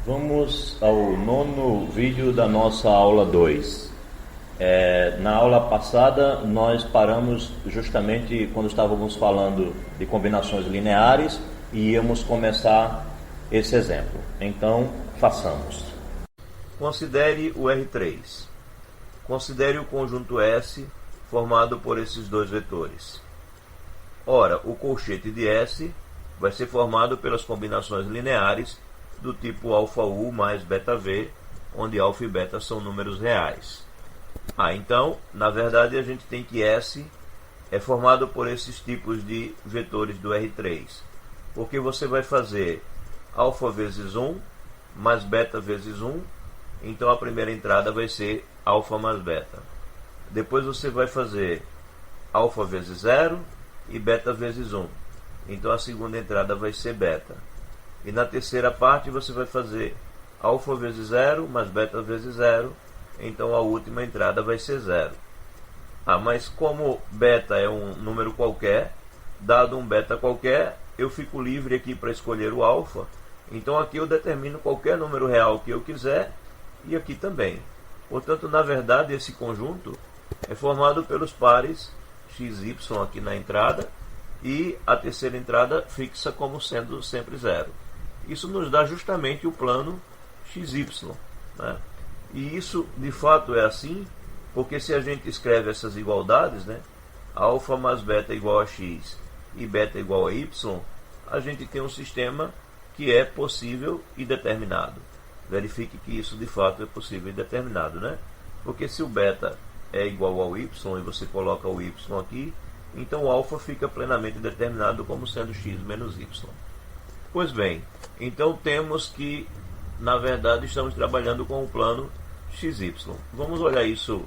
Vamos ao nono vídeo da nossa aula 2. Na aula passada nós paramos justamente quando estávamos falando de combinações lineares e íamos começar esse exemplo. Então, façamos. Considere o R3. Considere o conjunto S formado por esses dois vetores. Ora, o colchete de S vai ser formado pelas combinações lineares do tipo αU mais βV, onde α e β são números reais. Então, na verdade, a gente tem que S é formado por esses tipos de vetores do R3, porque você vai fazer α vezes 1 mais β vezes 1, então a primeira entrada vai ser α mais β. Depois você vai fazer α vezes 0 e β vezes 1, então a segunda entrada vai ser β. E na terceira parte você vai fazer α vezes 0 mais β vezes 0, então a última entrada vai ser 0. Mas como β é um número qualquer, dado um β qualquer, eu fico livre aqui para escolher o α, então aqui eu determino qualquer número real que eu quiser, e aqui também. Portanto, na verdade, esse conjunto é formado pelos pares x, y aqui na entrada, e a terceira entrada fixa como sendo sempre 0. Isso nos dá justamente o plano XY, né? E isso de fato é assim, porque se a gente escreve essas igualdades, né, α mais β igual a x e β igual a y, a gente tem um sistema que é possível e determinado. Verifique que isso de fato é possível e determinado, né? Porque se o β é igual ao y e você coloca o y aqui, então o α fica plenamente determinado como sendo x menos y. Pois bem, então temos que, na verdade, estamos trabalhando com o plano XY. Vamos olhar isso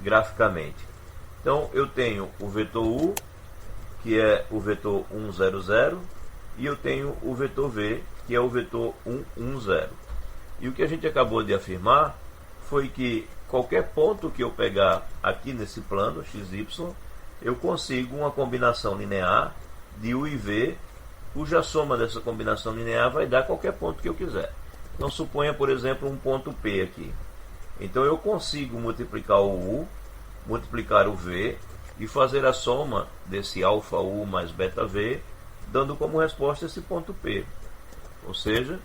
graficamente. Então, eu tenho o vetor U, que é o vetor 1, 0, 0, e eu tenho o vetor V, que é o vetor 1, 1, 0. E o que a gente acabou de afirmar foi que qualquer ponto que eu pegar aqui nesse plano XY, eu consigo uma combinação linear de U e V, cuja soma dessa combinação linear vai dar qualquer ponto que eu quiser. Então, suponha, por exemplo, um ponto P aqui. Então, eu consigo multiplicar o U, multiplicar o V e fazer a soma desse αU mais βV, dando como resposta esse ponto P. Ou seja,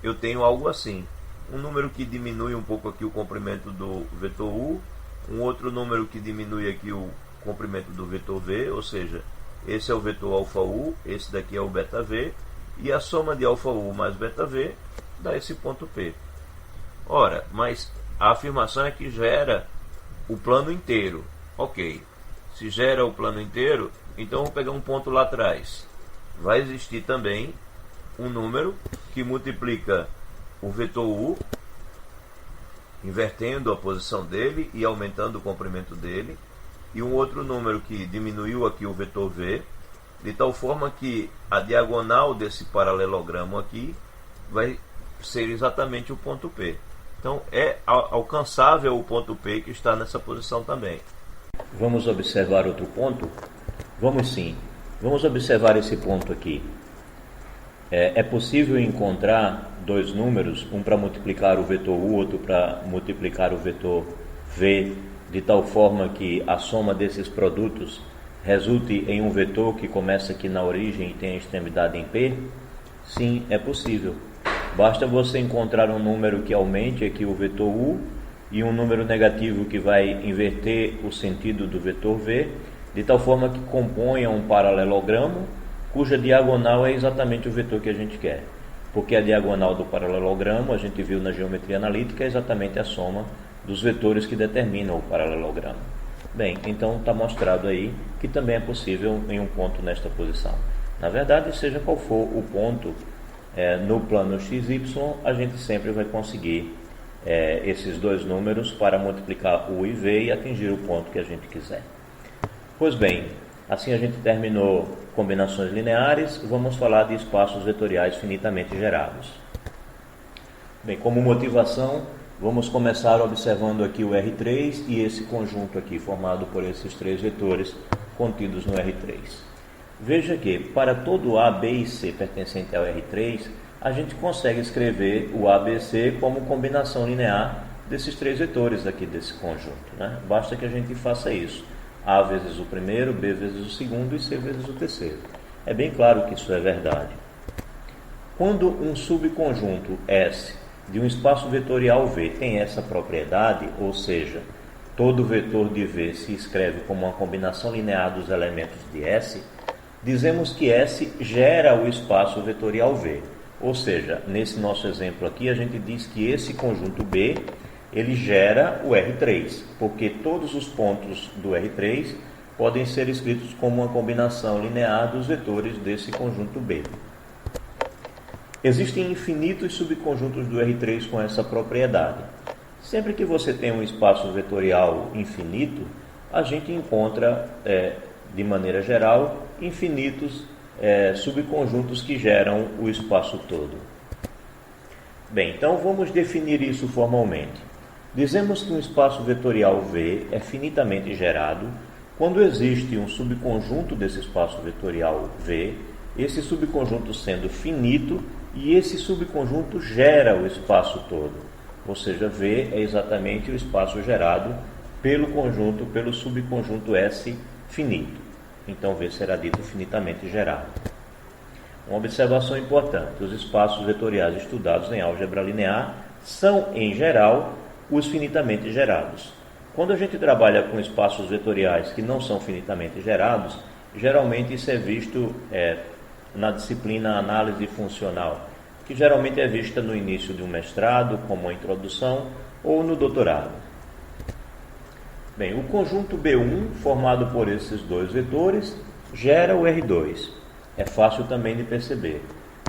eu tenho algo assim. Um número que diminui um pouco aqui o comprimento do vetor U, um outro número que diminui aqui o comprimento do vetor V, ou seja, esse é o vetor αU, esse daqui é o βV, e a soma de αU mais βV dá esse ponto P. Ora, mas a afirmação é que gera o plano inteiro. Ok, se gera o plano inteiro, então vou pegar um ponto lá atrás. Vai existir também um número que multiplica o vetor U, invertendo a posição dele e aumentando o comprimento dele, e um outro número que diminuiu aqui o vetor V, de tal forma que a diagonal desse paralelogramo aqui vai ser exatamente o ponto P. Então é alcançável o ponto P que está nessa posição também. Vamos observar outro ponto? Vamos sim. Vamos observar esse ponto aqui. É possível encontrar dois números, um para multiplicar o vetor U, outro para multiplicar o vetor V, de tal forma que a soma desses produtos resulte em um vetor que começa aqui na origem e tem a extremidade em P? Sim, é possível. Basta você encontrar um número que aumente aqui o vetor U e um número negativo que vai inverter o sentido do vetor V, de tal forma que componha um paralelogramo cuja diagonal é exatamente o vetor que a gente quer. Porque a diagonal do paralelogramo, a gente viu na geometria analítica, é exatamente a soma dos vetores que determinam o paralelogramo. Bem, então está mostrado aí que também é possível em um ponto nesta posição. Na verdade, seja qual for o ponto no plano XY, a gente sempre vai conseguir esses dois números para multiplicar U e V e atingir o ponto que a gente quiser. Pois bem, assim a gente terminou combinações lineares. Vamos falar de espaços vetoriais finitamente gerados. Bem, como motivação, vamos começar observando aqui o R3 e esse conjunto aqui formado por esses três vetores contidos no R3. Veja que para todo A, B e C pertencente ao R3, a gente consegue escrever o ABC como combinação linear desses três vetores aqui desse conjunto, né? Basta que a gente faça isso. A vezes o primeiro, B vezes o segundo e C vezes o terceiro. É bem claro que isso é verdade. Quando um subconjunto S de um espaço vetorial V tem essa propriedade, ou seja, todo vetor de V se escreve como uma combinação linear dos elementos de S, dizemos que S gera o espaço vetorial V. Ou seja, nesse nosso exemplo aqui, a gente diz que esse conjunto B, ele gera o R3, porque todos os pontos do R3 podem ser escritos como uma combinação linear dos vetores desse conjunto B. Existem infinitos subconjuntos do R3 com essa propriedade. Sempre que você tem um espaço vetorial infinito, a gente encontra, de maneira geral, infinitos subconjuntos que geram o espaço todo. Bem, então vamos definir isso formalmente. Dizemos que um espaço vetorial V é finitamente gerado quando existe um subconjunto desse espaço vetorial V, esse subconjunto sendo finito, e esse subconjunto gera o espaço todo. Ou seja, V é exatamente o espaço gerado pelo subconjunto S finito. Então V será dito finitamente gerado. Uma observação importante: os espaços vetoriais estudados em álgebra linear são, em geral, os finitamente gerados. Quando a gente trabalha com espaços vetoriais que não são finitamente gerados, geralmente isso é visto na disciplina análise funcional, que geralmente é vista no início de um mestrado, como a introdução, ou no doutorado. Bem, o conjunto B1, formado por esses dois vetores, gera o R2. É fácil também de perceber.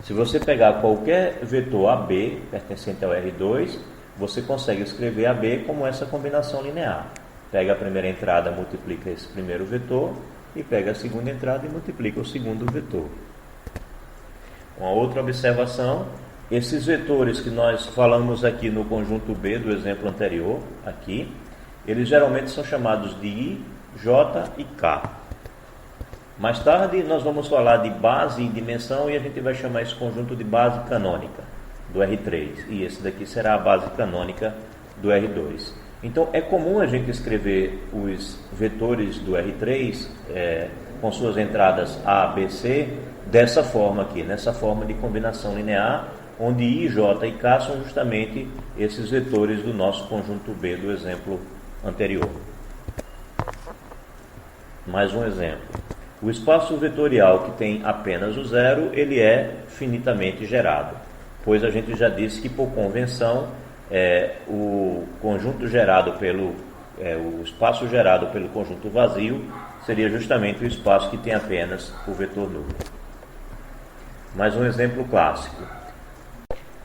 Se você pegar qualquer vetor AB, pertencente ao R2, você consegue escrever AB como essa combinação linear. Pega a primeira entrada, multiplica esse primeiro vetor, e pega a segunda entrada e multiplica o segundo vetor. Uma outra observação: esses vetores que nós falamos aqui no conjunto B do exemplo anterior, aqui, eles geralmente são chamados de I, J e K. Mais tarde nós vamos falar de base e dimensão e a gente vai chamar esse conjunto de base canônica do R3. E esse daqui será a base canônica do R2. Então é comum a gente escrever os vetores do R3 com suas entradas A, B, C dessa forma aqui, nessa forma de combinação linear, onde I, J e K são justamente esses vetores do nosso conjunto B do exemplo anterior. Mais um exemplo. O espaço vetorial que tem apenas o zero, ele é finitamente gerado, pois a gente já disse que, por convenção, o conjunto gerado o espaço gerado pelo conjunto vazio seria justamente o espaço que tem apenas o vetor nulo. Mais um exemplo clássico.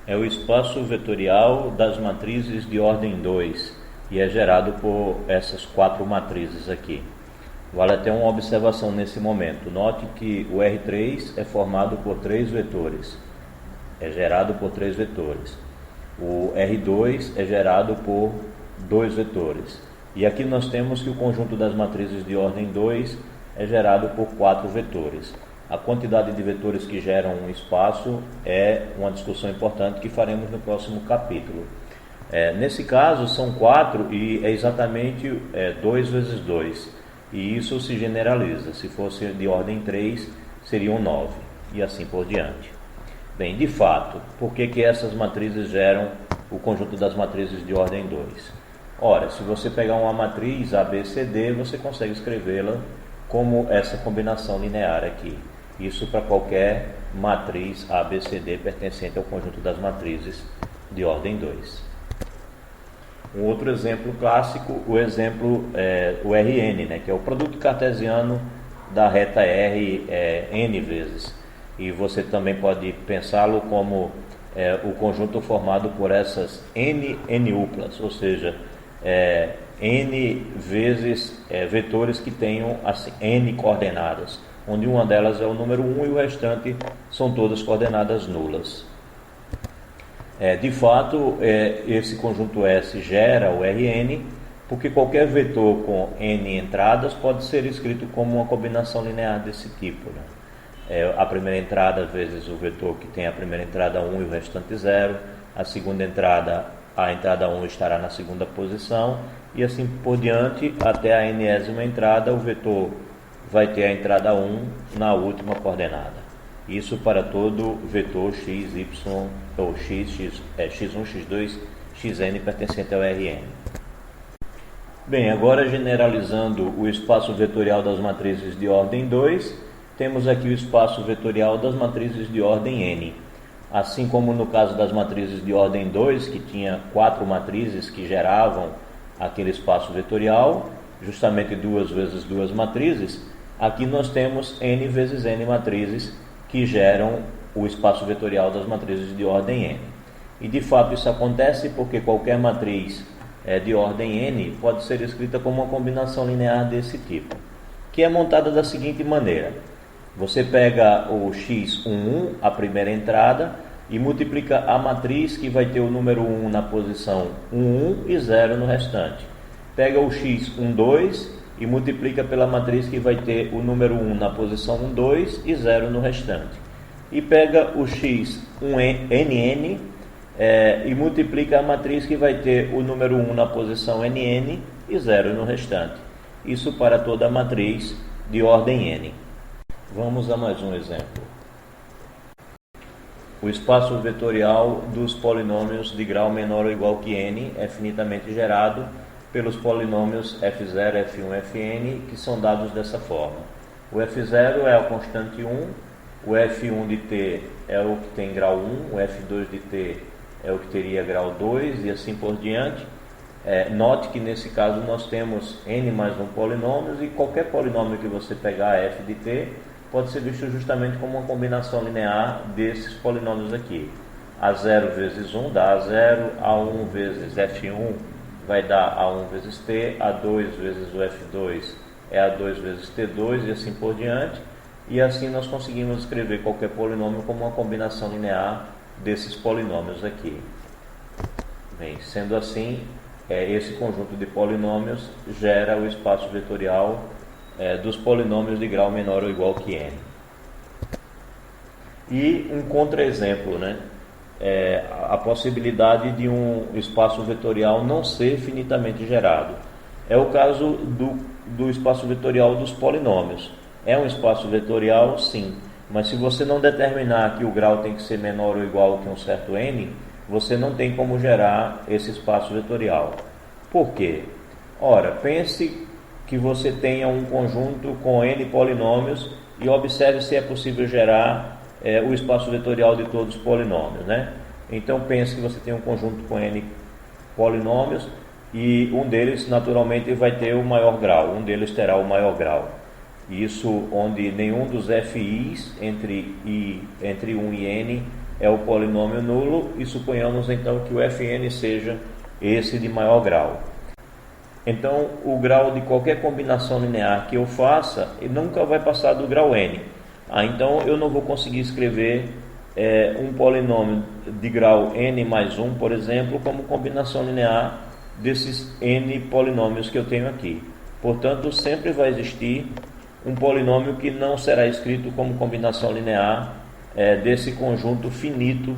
É o espaço vetorial das matrizes de ordem 2 e é gerado por essas quatro matrizes aqui. Vale até uma observação nesse momento. Note que o R3 é formado por três vetores. É gerado por três vetores. O R2 é gerado por dois vetores. E aqui nós temos que o conjunto das matrizes de ordem 2 é gerado por quatro vetores. A quantidade de vetores que geram um espaço é uma discussão importante que faremos no próximo capítulo. Nesse caso são 4 e é exatamente 2 vezes 2. E isso se generaliza. Se fosse de ordem 3, seriam 9. E assim por diante. Bem, de fato, por que essas matrizes geram o conjunto das matrizes de ordem 2? Ora, se você pegar uma matriz ABCD, você consegue escrevê-la como essa combinação linear aqui. Isso para qualquer matriz ABCD pertencente ao conjunto das matrizes de ordem 2. Um outro exemplo clássico, o exemplo o Rn, né, que é o produto cartesiano da reta R n vezes. E você também pode pensá-lo como o conjunto formado por essas n-uplas, ou seja, n vezes vetores que tenham assim, n coordenadas, onde uma delas é o número 1 e o restante são todas coordenadas nulas. De fato, esse conjunto S gera o Rn, porque qualquer vetor com n entradas pode ser escrito como uma combinação linear desse tipo, né? a primeira entrada vezes o vetor que tem a primeira entrada 1 e o restante 0, a segunda entrada, a entrada 1 estará na segunda posição, e assim por diante, até a enésima entrada, o vetor vai ter a entrada 1 na última coordenada. Isso para todo vetor x, y, ou x1, x2, xn pertencente ao Rn. Bem, agora generalizando o espaço vetorial das matrizes de ordem 2, temos aqui o espaço vetorial das matrizes de ordem n. Assim como no caso das matrizes de ordem 2, que tinha 4 matrizes que geravam aquele espaço vetorial, justamente 2 vezes 2 matrizes, aqui nós temos n vezes n matrizes que geram o espaço vetorial das matrizes de ordem n. E de fato isso acontece porque qualquer matriz de ordem n pode ser escrita como uma combinação linear desse tipo, que é montada da seguinte maneira. Você pega o x11, a primeira entrada, e multiplica a matriz que vai ter o número 1 na posição 1 e 0 no restante. Pega o x12 e multiplica pela matriz que vai ter o número 1 na posição 12 e 0 no restante. E pega o x1nn e multiplica a matriz que vai ter o número 1 na posição nn e 0 no restante. Isso para toda a matriz de ordem n. Vamos a mais um exemplo. O espaço vetorial dos polinômios de grau menor ou igual que n é finitamente gerado pelos polinômios f0, f1, fn, que são dados dessa forma. O f0 é a constante 1, o f1 de t é o que tem grau 1, o f2 de t é o que teria grau 2 e assim por diante. Note que nesse caso nós temos n mais um polinômio e qualquer polinômio que você pegar f de t pode ser visto justamente como uma combinação linear desses polinômios aqui. A0 vezes 1 dá A0, A1 vezes F1 vai dar A1 vezes T, A2 vezes o F2 é A2 vezes T2 e assim por diante. E assim nós conseguimos escrever qualquer polinômio como uma combinação linear desses polinômios aqui. Bem, sendo assim, esse conjunto de polinômios gera o espaço vetorial dos polinômios de grau menor ou igual que n. E um contra-exemplo, a possibilidade de um espaço vetorial não ser finitamente gerado. É o caso do espaço vetorial dos polinômios. É um espaço vetorial, sim, mas se você não determinar que o grau tem que ser menor ou igual que um certo n, você não tem como gerar esse espaço vetorial. Por quê? Ora, pense que você tenha um conjunto com n polinômios e observe se é possível gerar o espaço vetorial de todos os polinômios, Então pense que você tem um conjunto com n polinômios e um deles naturalmente vai ter o maior grau, um deles terá o maior grau. Isso onde nenhum dos fi's entre 1 e n é o polinômio nulo, e suponhamos então que o fn seja esse de maior grau. Então, o grau de qualquer combinação linear que eu faça nunca vai passar do grau n. Então, eu não vou conseguir escrever um polinômio de grau n mais 1, por exemplo, como combinação linear desses n polinômios que eu tenho aqui. Portanto, sempre vai existir um polinômio que não será escrito como combinação linear desse conjunto finito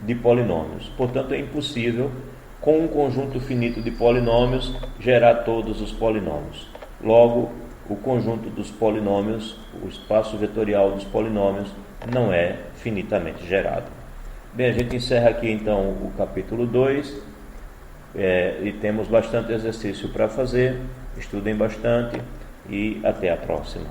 de polinômios. Portanto, é impossível, com um conjunto finito de polinômios, gerar todos os polinômios. Logo, o conjunto dos polinômios, o espaço vetorial dos polinômios, não é finitamente gerado. Bem, a gente encerra aqui então o capítulo 2 e temos bastante exercício para fazer. Estudem bastante e até a próxima.